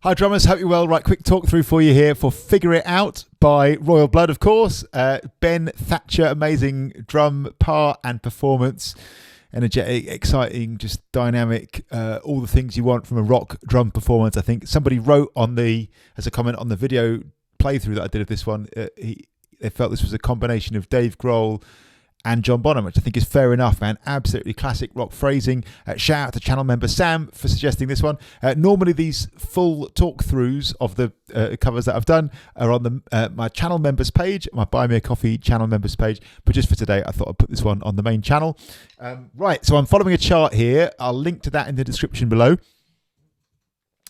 Hi drummers, hope you're well. Right, quick talk through for you here for Figure It Out by Royal Blood, of course. Ben Thatcher, amazing drum part and performance. Energetic, exciting, just dynamic, all the things you want from a rock drum performance. I think somebody wrote as a comment on the video playthrough that I did of this one, they felt this was a combination of Dave Grohl and John Bonham, which I think is fair enough, man. Absolutely classic rock phrasing. Shout out to channel member Sam for suggesting this one. Normally these full talk-throughs of the covers that I've done are on my channel members page, my Buy Me a Coffee channel members page, but just for today I thought I'd put this one on the main channel. Right, so I'm following a chart here. I'll link to that in the description below.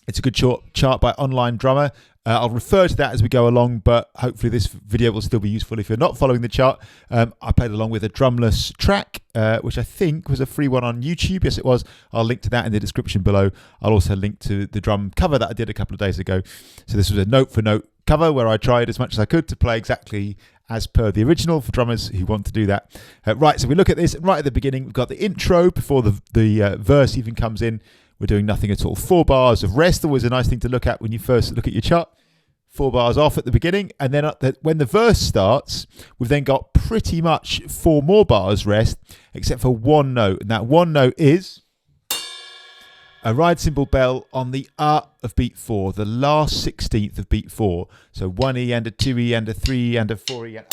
It's a good chart by Online Drummer. I'll refer to that as we go along, but hopefully this video will still be useful if you're not following the chart. I played along with a drumless track, which I think was a free one on YouTube. Yes, it was. I'll link to that in the description below. I'll also link to the drum cover that I did a couple of days ago. So this was a note-for-note cover where I tried as much as I could to play exactly as per the original for drummers who want to do that. Right, so we look at this right at the beginning. We've got the intro before the verse even comes in. We're doing nothing at all. 4 bars of rest, always a nice thing to look at when you first look at your chart. 4 bars off at the beginning, and then when the verse starts, we've then got pretty much 4 more bars rest, except for one note, and that one note is a ride cymbal bell on the of beat 4, the last 16th of beat 4. So 1E and a 2E and a 3 and a 4E and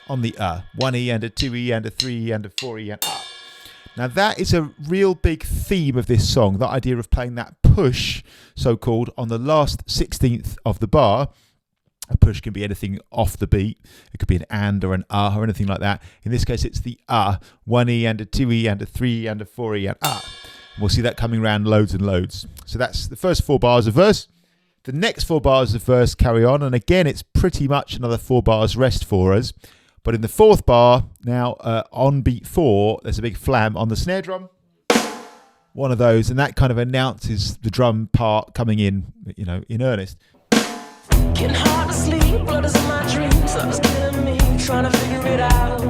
on the 1E and a 2E and a 3 and a 4E and Now that is a real big theme of this song, that idea of playing that push, so-called, on the last 16th of the bar. A push can be anything off the beat. It could be an and or an or anything like that. In this case, it's the 1E and a 2E and a 3 and a 4E and We'll see that coming around loads and loads. So that's the first 4 bars of verse. The next 4 bars of verse carry on, and again, it's pretty much another 4 bars rest for us. But in the 4th bar, now on beat 4, there's a big flam on the snare drum. One of those, and that kind of announces the drum part coming in, you know, in earnest. Getting hard to sleep, blood is in my dreams, love is killing me, trying to figure it out.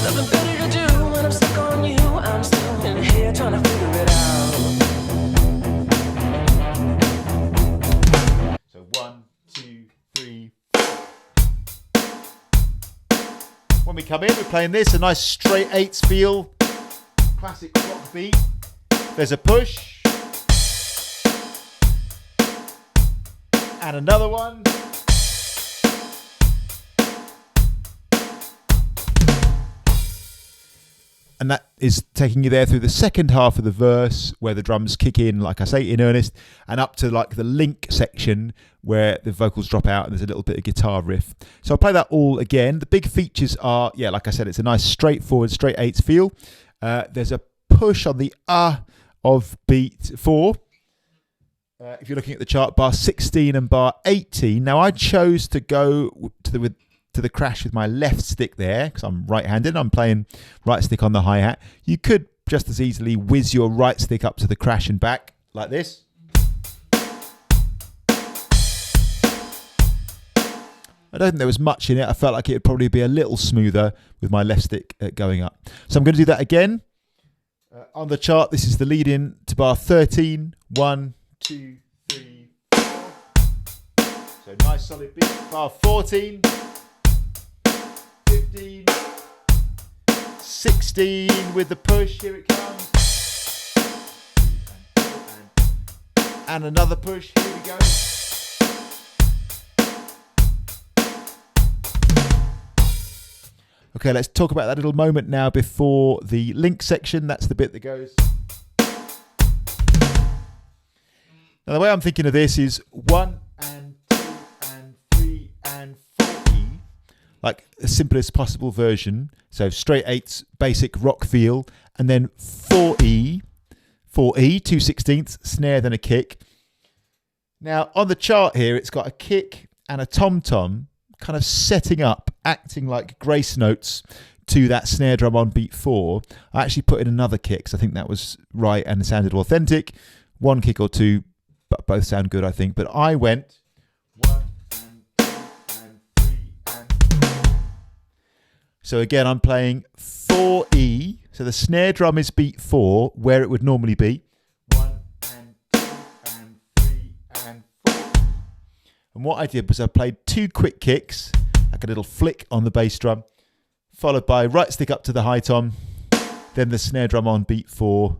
Nothing better to do when I'm stuck on you, I'm still in here trying to figure it out. So 1, 2, 3. When we come in, we're playing this, a nice straight 8s feel, classic rock beat. There's a push, and another one. And that is taking you there through the second half of the verse where the drums kick in, like I say, in earnest, and up to like the link section where the vocals drop out and there's a little bit of guitar riff. So I'll play that all again. The big features are, yeah, like I said, it's a nice straightforward, straight 8s feel. There's a push on the of beat 4. If you're looking at the chart, bar 16 and bar 18. Now I chose to go to the crash with my left stick there because I'm right-handed. I'm playing right stick on the hi-hat. You could just as easily whiz your right stick up to the crash and back like this. I don't think there was much in it. I felt like it would probably be a little smoother with my left stick going up. So I'm going to do that again. On the chart, this is the lead in to bar 13. 1, 2, 3, 4. So nice solid beat. Bar 14. 15, 16 with the push, here it comes. And another push, here we go. Okay, let's talk about that little moment now before the link section. That's the bit that goes. Now the way I'm thinking of this is 1 and 2 and 3 and 4E. Like the simplest possible version. So straight 8s, basic rock feel, and then 4E, 2/16, snare, then a kick. Now on the chart here, it's got a kick and a tom-tom kind of setting up, acting like grace notes to that snare drum on beat 4. I actually put in another kick, so I think that was right and sounded authentic. 1 kick or 2, but both sound good, I think. But I went 1 and 2 and 3 and 4. So again, I'm playing 4E, So the snare drum is beat 4, where it would normally be. 1 and 2 and 3 and 4. And what I did was I played 2 quick kicks, like a little flick on the bass drum, followed by right stick up to the high tom, then the snare drum on beat 4,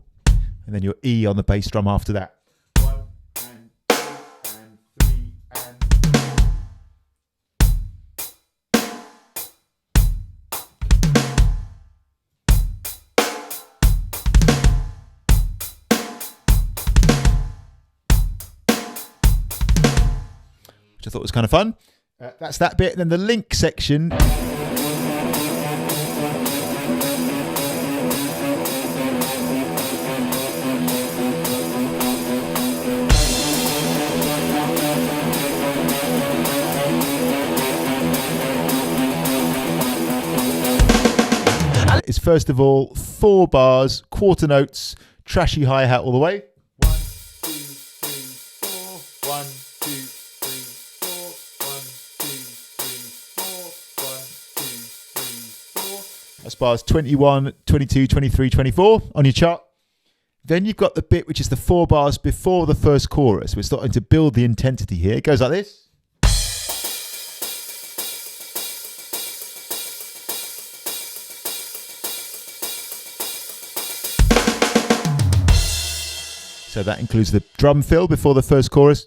and then your E on the bass drum after that. 1 and 2 and 3 and... which I thought was kind of fun. That's that bit. Then the link section. Is first of all 4 bars, quarter notes, trashy hi-hat all the way. 1, 2, 3, 4. 1, 2, 3, 4. 1, 2, 3, 4. 1, 2, 3, 4. That's bars 21, 22, 23, 24 on your chart. Then you've got the bit which is the 4 bars before the first chorus. We're starting to build the intensity here. It goes like this. So that includes the drum fill before the first chorus.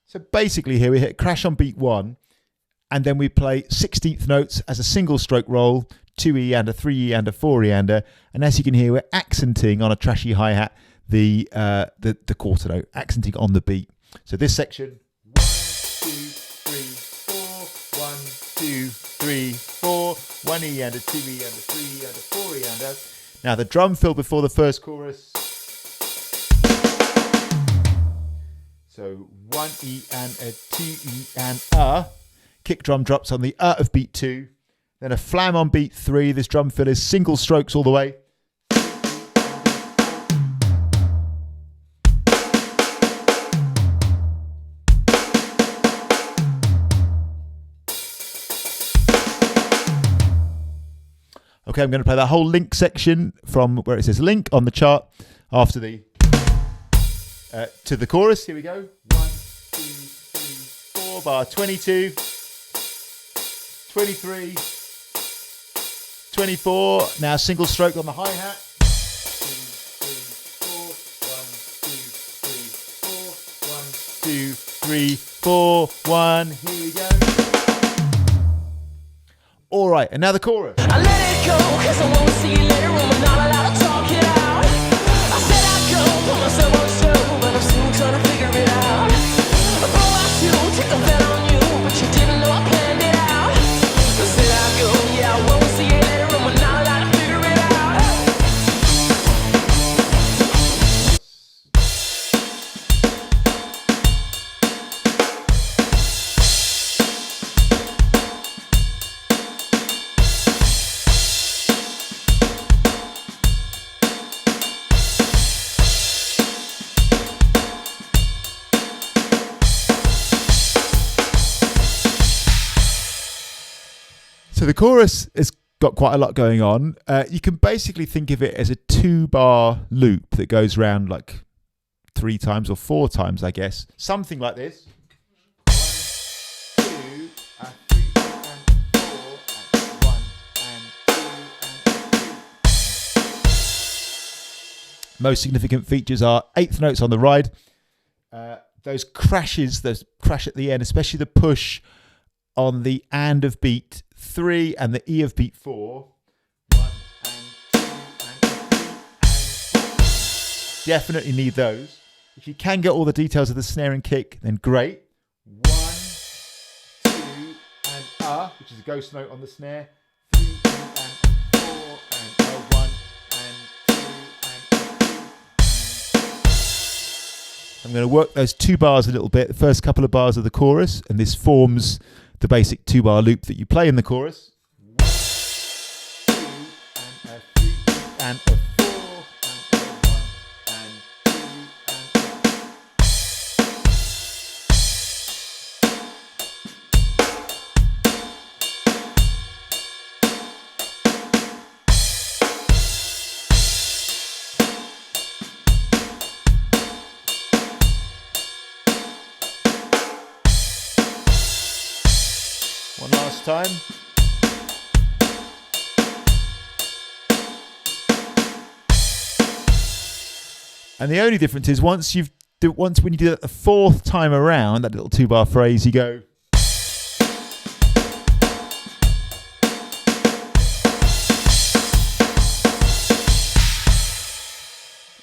So basically here we hit crash on beat 1, and then we play 16th notes as a single stroke roll, 2 E-ander, 3 E-ander, 4 E-ander, and as you can hear, we're accenting on a trashy hi-hat the quarter note, accenting on the beat. So this section, 1, 2, 3, 4, 1, 2, 3, 4, 1 E-ander, 2 E-ander, 3 E-ander, 4 E-ander. Now the drum fill before the first chorus. So 1 E and a 2 E and a. Kick drum drops on the of beat 2. Then a flam on beat 3. This drum fill is single strokes all the way. Okay, I'm going to play that whole link section from where it says link on the chart after the to the chorus. Here we go. 1, 2, 3, 4, bar 22, 23, 24. Now single stroke on the hi-hat. 2, 3, 4, 1, 2, 3, 4, 1, 2, 3, 4, 1. Here we go. All right, and now the chorus. I let it go, cause I won't see you later when we're not allowed to talk it out. I said I'd go, put myself on show, but I'm still trying to figure it out. I go out to take a bet on you, but you didn't know I planned it out. I said I'd go, yeah, I won't see you later when we're not allowed to figure it out. So the chorus has got quite a lot going on. You can basically think of it as a 2-bar loop that goes round like 3 times or 4 times, I guess. Something like this. 1, 2, and 3, and 4, and 1, and 2, and 2. Most significant features are 8th notes on the ride. Those crashes, those crash at the end, especially the push on the and of beat 3 and the E of beat 4. 1 and 2 and 3 and 4. Definitely need those. If you can get all the details of the snare and kick, then great. 1, 2 and which is a ghost note on the snare. 3 and 4 and 1 and 2 and 3. I'm going to work those 2 bars a little bit, the first couple of bars of the chorus, and this forms the basic 2-bar loop that you play in the chorus. 1, 2 and a 3 and a 4 and a 1 and 2 and this time. And the only difference is when you do that the fourth time around, that little 2-bar phrase, you go.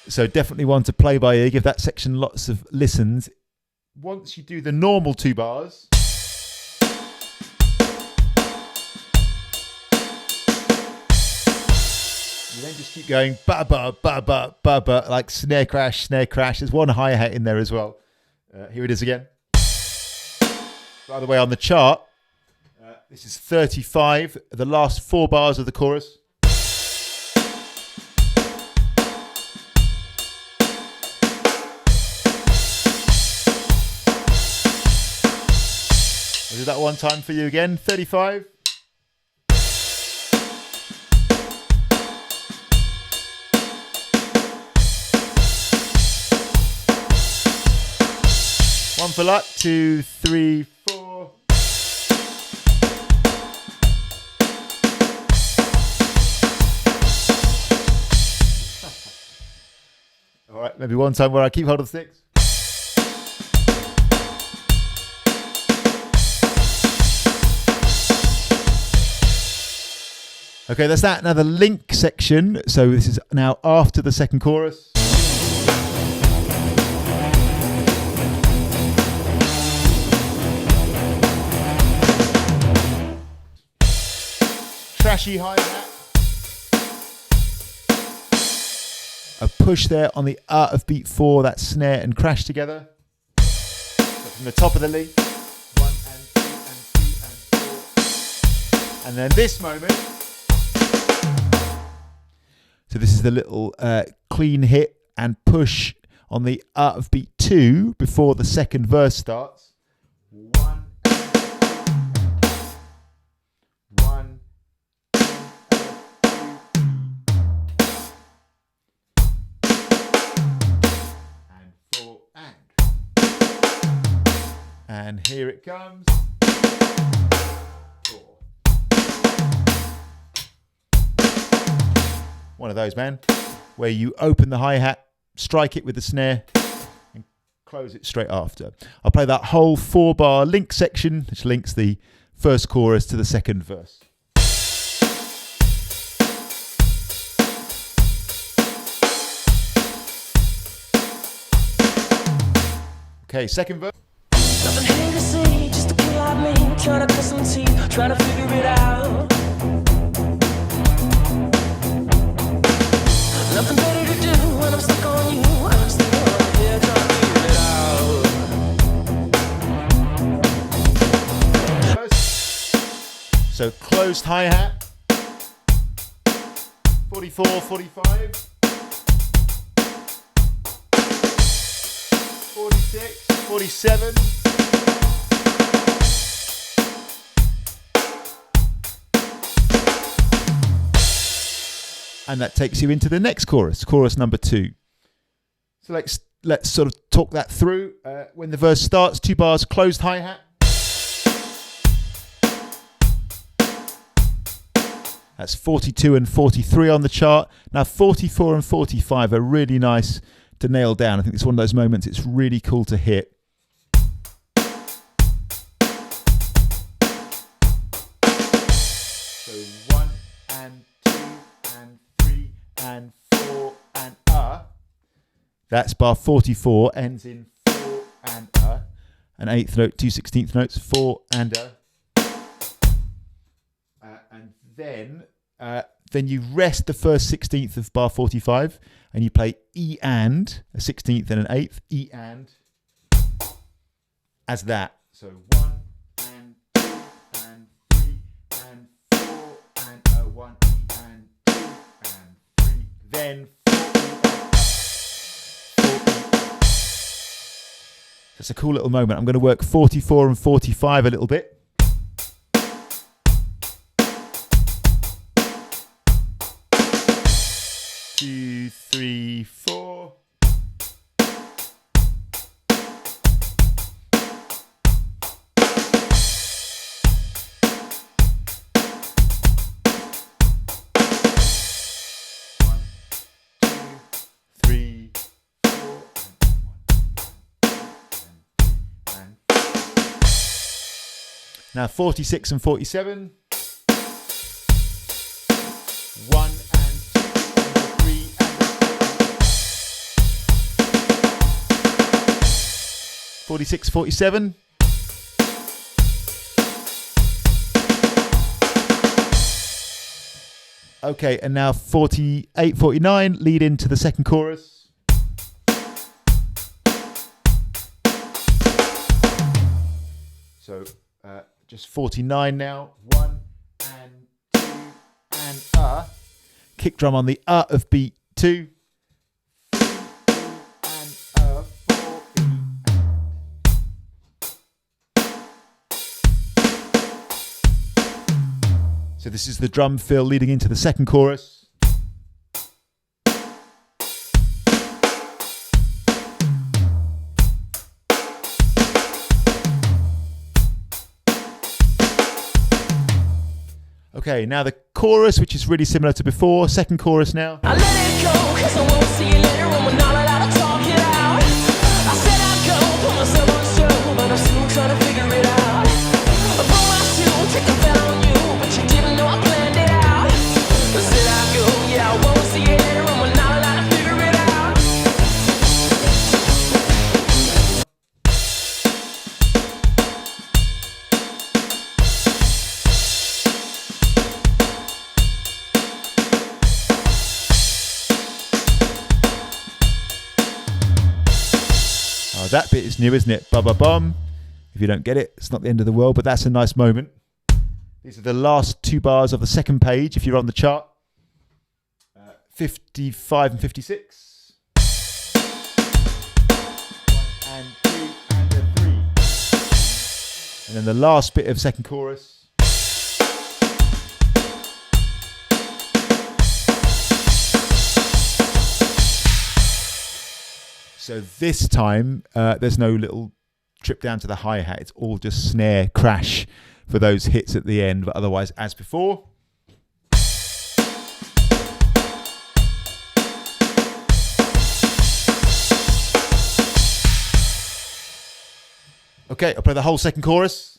So definitely one to play by ear, give that section lots of listens. Once you do the normal 2 bars, you then just keep going ba ba ba ba ba ba, like snare crash, snare crash. There's one hi-hat in there as well. Here it is again. By the way, on the chart, this is 35, the last 4 bars of the chorus. I'll do that one time for you again. 35. One for luck. 2, 3, 4. All right, maybe one time where I keep hold of the sticks. Okay, that's that. Now the link section. So this is now after the second chorus. Trashy hi-hat. A push there on the of beat 4, that snare and crash together. So from the top of the link. 1 and 2 and 3 and 4. And then this moment. So this is the little clean hit and push on the of beat 2 before the second verse starts. 1 1 and 4 and here it comes. 4. One of those, man, where you open the hi-hat, strike it with the snare, and close it straight after. I'll play that whole 4-bar link section, which links the first chorus to the second verse. Okay, second verse. Nothing here to see, just a kid like me, trying to cut some teeth, trying to figure it out. Nothing better to do when I'm stuck on you. I'm still on here trying to figure it out. So closed hi-hat. 44, 45. 46, 47. And that takes you into the next chorus, chorus number 2. So let's sort of talk that through. When the verse starts, 2 bars, closed hi-hat. That's 42 and 43 on the chart. Now 44 and 45 are really nice to nail down. I think it's one of those moments it's really cool to hit. So 1 and 2 and 3 and 4 and That's bar 44, ends in 4 and an 8th note, 2 16th notes, 4 and and then you rest the first 16th of bar 45 and you play E and, a 16th and an 8th, E and, as that. So 1 and 2 and 3 and 4 and 1 E and 2 and 3, then 4 E and 4 E. That's a cool little moment. I'm going to work 44 and 45 a little bit. Two, 3, 4. Now 46 and 47. 1 and 2 and 3 and 46, 47. Okay, and now 48, 49, lead into the second chorus. So just 49 now. 1 and 2 and kick drum on the of beat 2. 3 and 4 E. So this is the drum fill leading into the second chorus. Okay, now the chorus, which is really similar to before. Second chorus now. I let it go, cause I won't see you later when we're not allowed to talk it out. I said I'd go, put myself on show, but I'm still trying to figure it out. I pull my shoe, take a bet on you, but you didn't know I planned it out. I said I'd go, yeah, I won't see you later when we're not allowed to figure it out. Oh, that bit is new, isn't it? Ba-ba-bum. If you don't get it, it's not the end of the world, but that's a nice moment. These are the last 2 bars of the second page, if you're on the chart. 55 and 56. 1 and 2 and a 3. And then the last bit of second chorus. So this time, there's no little trip down to the hi-hat. It's all just snare crash for those hits at the end, but otherwise as before. Okay, I'll play the whole second chorus.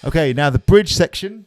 Okay, now the bridge section.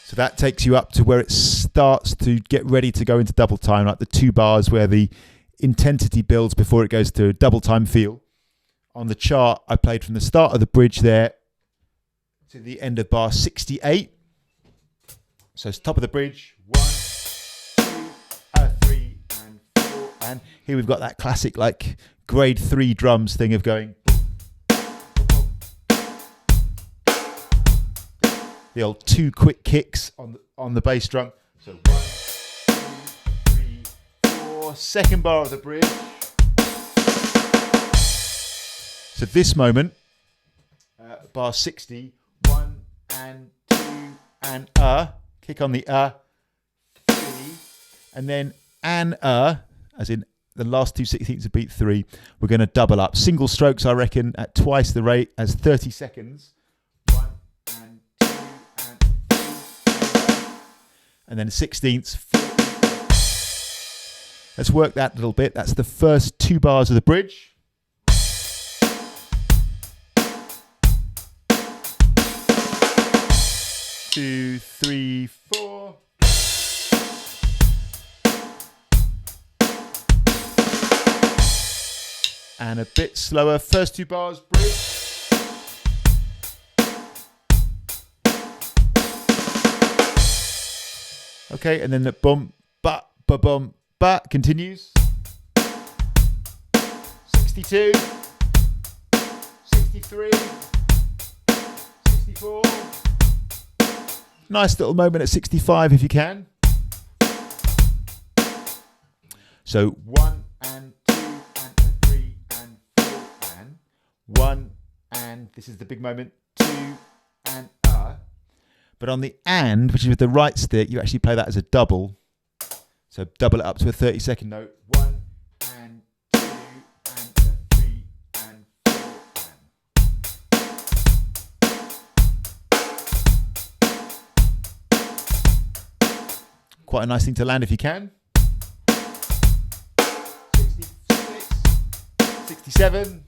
So that takes you up to where it starts to get ready to go into double time, like the 2 bars where the intensity builds before it goes to double time feel. On the chart, I played from the start of the bridge there to the end of bar 68. So it's top of the bridge, 1, 2, 3, and 4. And here we've got that classic like grade 3 drums thing of going. The old 2 quick kicks on the bass drum. So 1, 2, 3, 4. Second bar of the bridge. So this moment, bar 60, 1 and 2 and kick on the 3, and then as in the last 2 16ths of beat 3. We're going to double up single strokes, I reckon, at twice the rate as 30 seconds. And then 16ths. Let's work that little bit. That's the first 2 bars of the bridge. Two, 3, 4. and a bit slower. First 2 bars, bridge. Okay, and then the bum, ba, ba, bum, ba continues. 62, 63, 64. Nice little moment at 65 if you can. So 1 and 2 and 3 and 4 and 1 and this is the big moment, 2 and But on the and, which is with the right stick, you actually play that as a double. So double it up to a 30-second note. 1 and 2 and 3 and 4 and. Quite a nice thing to land if you can. 66, 67,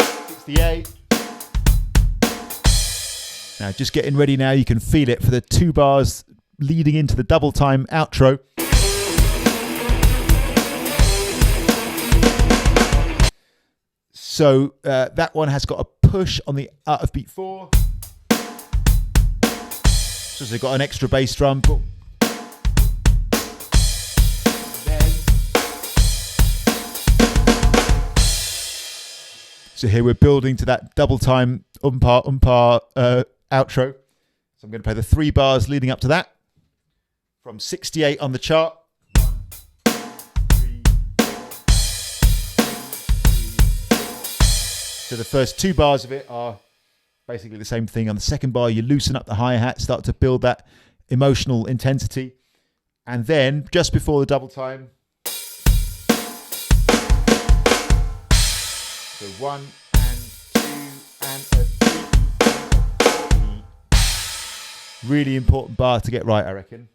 68. Now, just getting ready now, you can feel it for the 2 bars leading into the double time outro. So that one has got a push on the out of beat 4. So they've got an extra bass drum. Boom. So here we're building to that double time umpar outro. So I'm going to play the 3 bars leading up to that from 68 on the chart. 1, 2, 3, 4. So the first 2 bars of it are basically the same thing. On the second bar, you loosen up the hi-hat, start to build that emotional intensity. And then just before the double time, so 1 and 2 and a 3. Really important bar to get right, I reckon.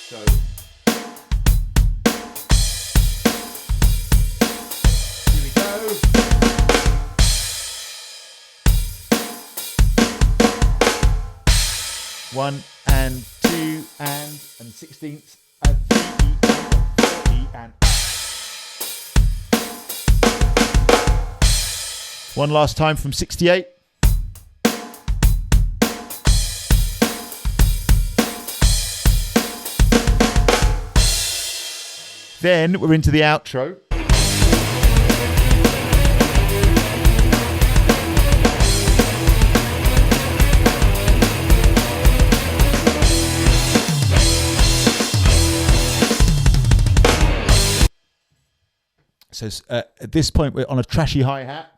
So here we go. One and 2 and 16th and 3 and 4 and. One last time from 68. Then we're into the outro. So at this point we're on a trashy hi-hat.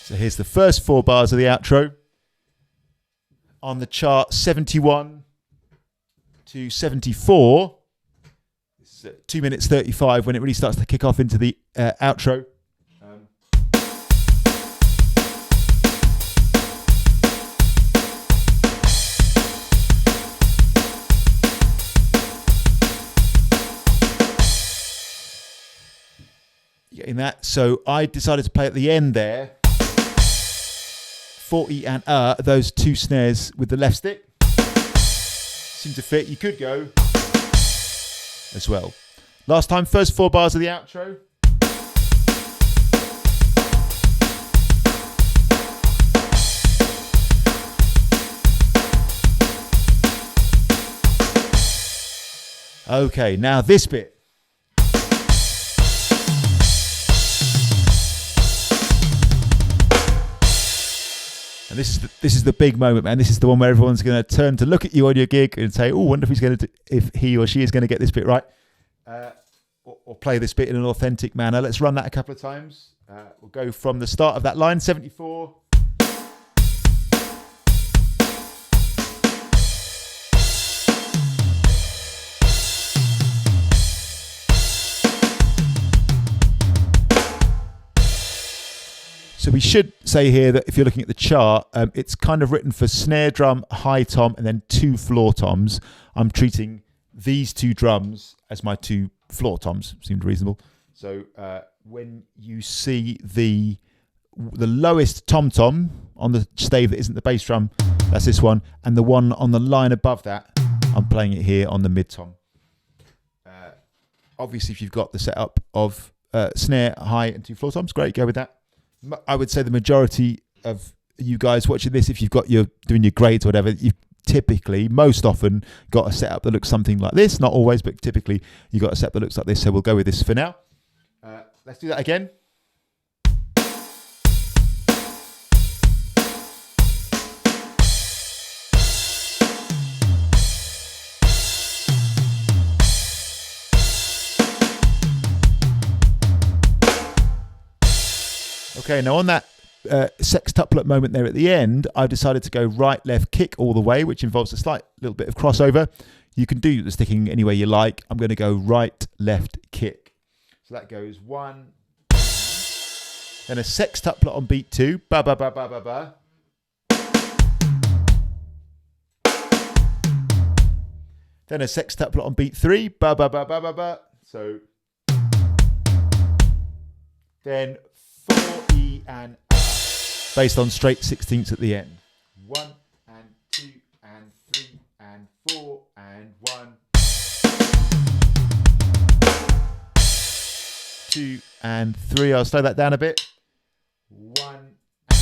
So here's the first 4 bars of the outro. On the chart 71 to 74. It's 2 minutes 35 when it really starts to kick off into the outro. Getting that. So I decided to play at the end there. 40 and those 2 snares with the left stick. Seem to fit. You could go as well. Last time, first 4 bars of the outro. Okay, now this bit. And this is the big moment, man. This is the one where everyone's going to turn to look at you on your gig and say, "Oh, wonder if he or she is going to get this bit right, or play this bit in an authentic manner." Let's run that a couple of times. We'll go from the start of that line, 74. So we should say here that if you're looking at the chart, it's kind of written for snare drum, high tom, and then 2 floor toms. I'm treating these 2 drums as my 2 floor toms. Seemed reasonable. So when you see the the lowest tom-tom on the stave that isn't the bass drum, that's this one, and the one on the line above that, I'm playing it here on the mid-tom. Obviously, if you've got the setup of snare, hi, and 2 floor toms, great, go with that. I would say the majority of you guys watching this, if you've got doing your grades or whatever, you've typically, most often, got a setup that looks something like this. Not always, but typically you've got a setup that looks like this. So we'll go with this for now. Let's do that again. Okay, now on that sextuplet moment there at the end, I decided to go right, left, kick all the way, which involves a slight little bit of crossover. You can do the sticking any way you like. I'm going to go right, left, kick. So that goes 1, then a sextuplet on beat 2, ba ba ba ba ba ba. Then a sextuplet on beat 3, ba ba ba ba ba ba. So then 4E and based on straight 16ths at the end. 1 and 2 and 3 and 4 and 1, 2 and 3. I'll slow that down a bit. 1 and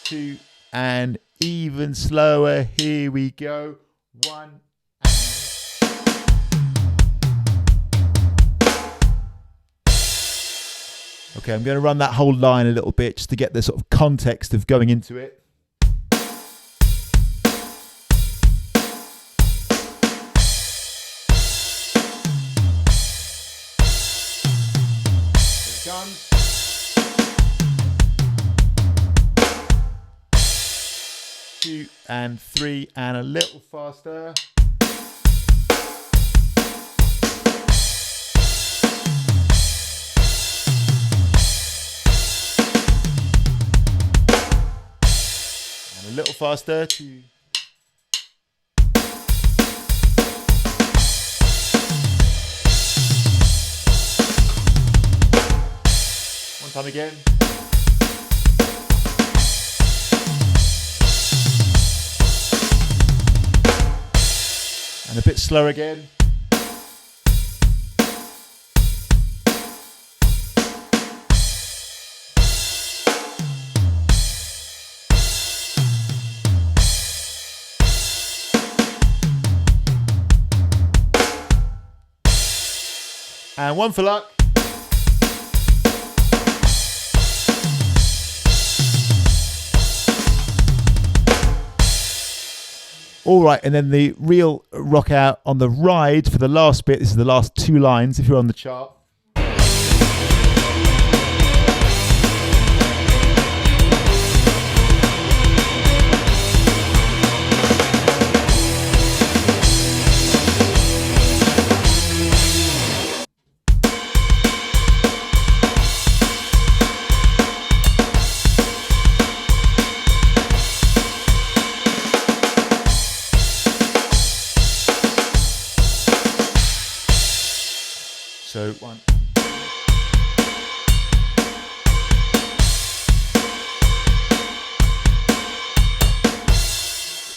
2 and even slower. Here we go. 1. Okay, I'm going to run that whole line a little bit just to get the sort of context of going into it. Here it comes. 2 and 3 and a little faster. A little faster. 2. One time again. And a bit slower again. And one for luck. All right, and then the real rock out on the ride for the last bit. This is the last 2 lines if you're on the chart. So 1.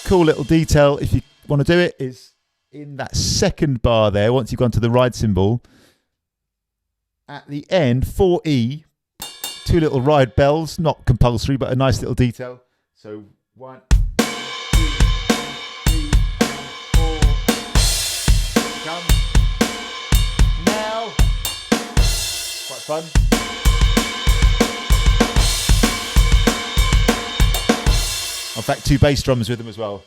Cool little detail, if you want to do it, is in that second bar there, once you've gone to the ride cymbal, at the end, 4E, 2 little ride bells, not compulsory, but a nice little detail. So 1, 2, 3, 4. Here it comes. Now, quite fun. In fact, 2 bass drums with them as well.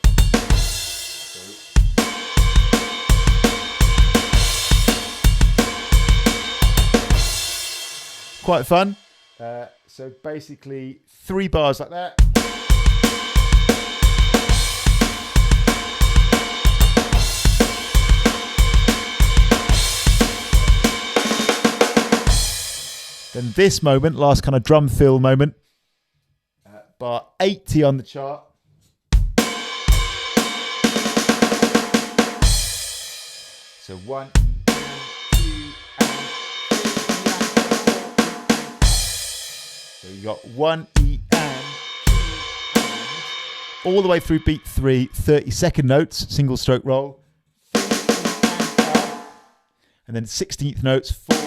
Quite fun. So basically 3 bars like that. Then this moment, last kind of drum fill moment, bar 80 on the chart. So 1, 2, and So you got 1 E and all the way through beat 3, 30-second notes, single stroke roll. And then 16th notes, 4 E,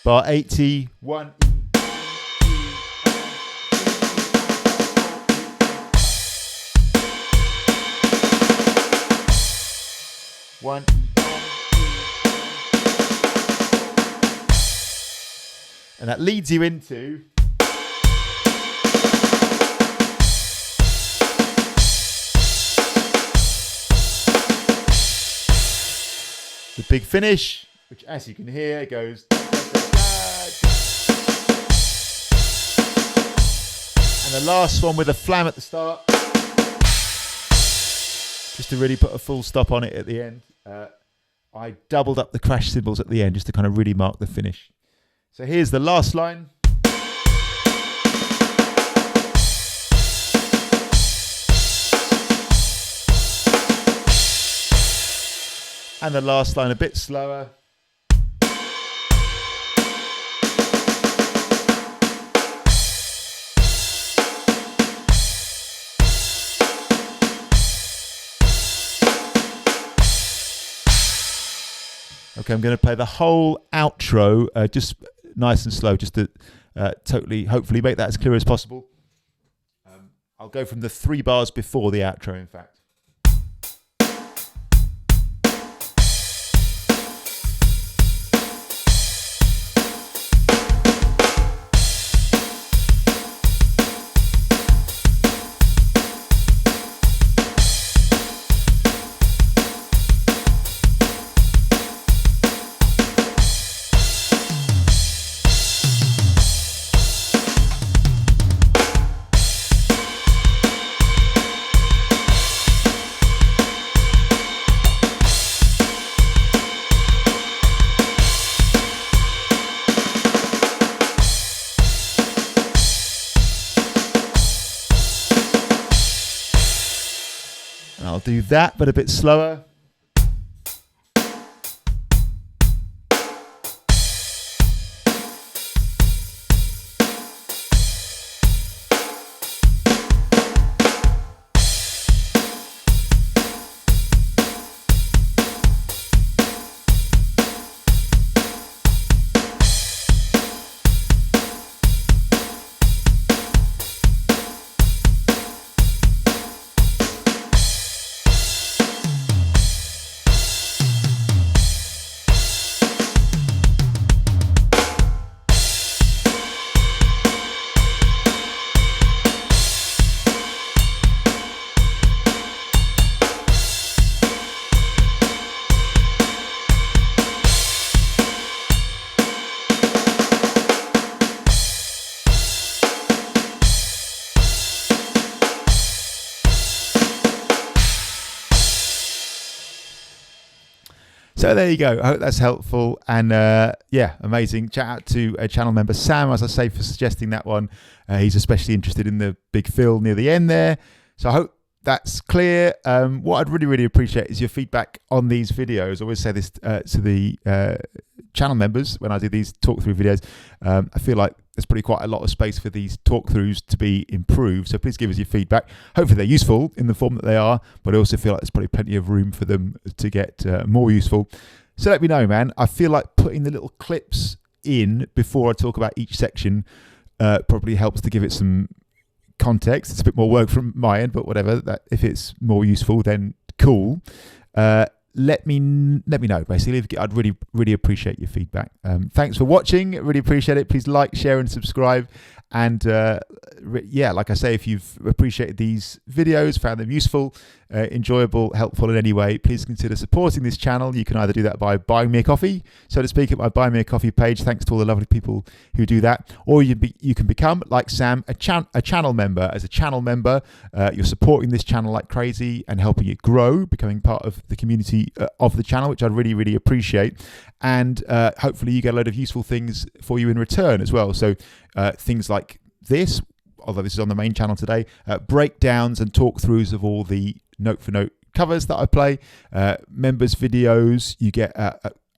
bar 80, 1 E. 1 and that leads you into the big finish, which as you can hear goes and the last one with a flam at the start, just to really put a full stop on it at the end. I doubled up the crash cymbals at the end just to kind of really mark the finish. So here's the last line. And the last line a bit slower. Okay, I'm going to play the whole outro just nice and slow, just to hopefully make that as clear as possible. I'll go from the 3 bars before the outro, in fact. I'll do that, but a bit slower. So there you go. I hope that's helpful. And yeah, amazing. Shout out to a channel member, Sam, as I say, for suggesting that one. He's especially interested in the big fill near the end there. So I hope that's clear. What I'd really, really appreciate is your feedback on these videos. I always say this to the channel members when I do these talk through videos. I feel like there's probably quite a lot of space for these talk throughs to be improved. So please give us your feedback. Hopefully they're useful in the form that they are, but I also feel like there's probably plenty of room for them to get more useful. So let me know, man. I feel like putting the little clips in before I talk about each section probably helps to give it some context. It's a bit more work from my end, but whatever. That if it's more useful, then cool. Let me know. Basically, I'd really, really appreciate your feedback. Thanks for watching. Really appreciate it. Please like, share, and subscribe. And yeah, like I say, if you've appreciated these videos, found them useful, enjoyable, helpful in any way, please consider supporting this channel. You can either do that by buying me a coffee, so to speak, at my Buy Me a Coffee page. Thanks to all the lovely people who do that. Or you can become, like Sam, a channel member. As a channel member, you're supporting this channel like crazy and helping it grow, becoming part of the community of the channel, which I really, really appreciate. And hopefully you get a load of useful things for you in return as well. So things like this, although this is on the main channel today, breakdowns and talk-throughs of all the note-for-note covers that I play, members videos. You get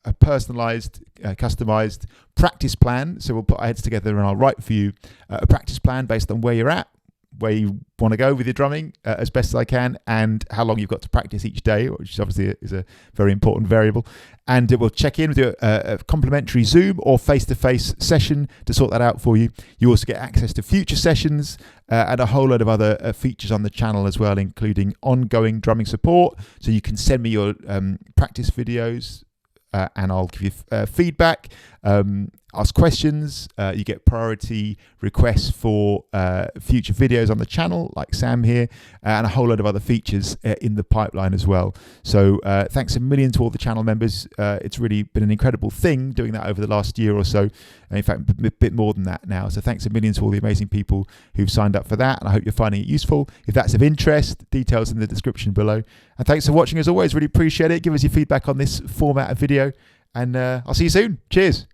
a personalized, customized practice plan. So we'll put our heads together and I'll write for you a practice plan based on where you're at, where you want to go with your drumming as best as I can, and how long you've got to practice each day, which obviously is a very important variable. And it will check in with a complimentary Zoom or face-to-face session to sort that out for you. You also get access to future sessions and a whole load of other features on the channel as well, including ongoing drumming support. So you can send me your practice videos and I'll give you feedback, ask questions. You get priority requests for future videos on the channel, like Sam here, and a whole load of other features in the pipeline as well. So thanks a million to all the channel members. It's really been an incredible thing doing that over the last year or so. In fact, a bit more than that now. So thanks a million to all the amazing people who've signed up for that. And I hope you're finding it useful. If that's of interest, details in the description below. And thanks for watching as always. Really appreciate it. Give us your feedback on this format of video. And I'll see you soon. Cheers.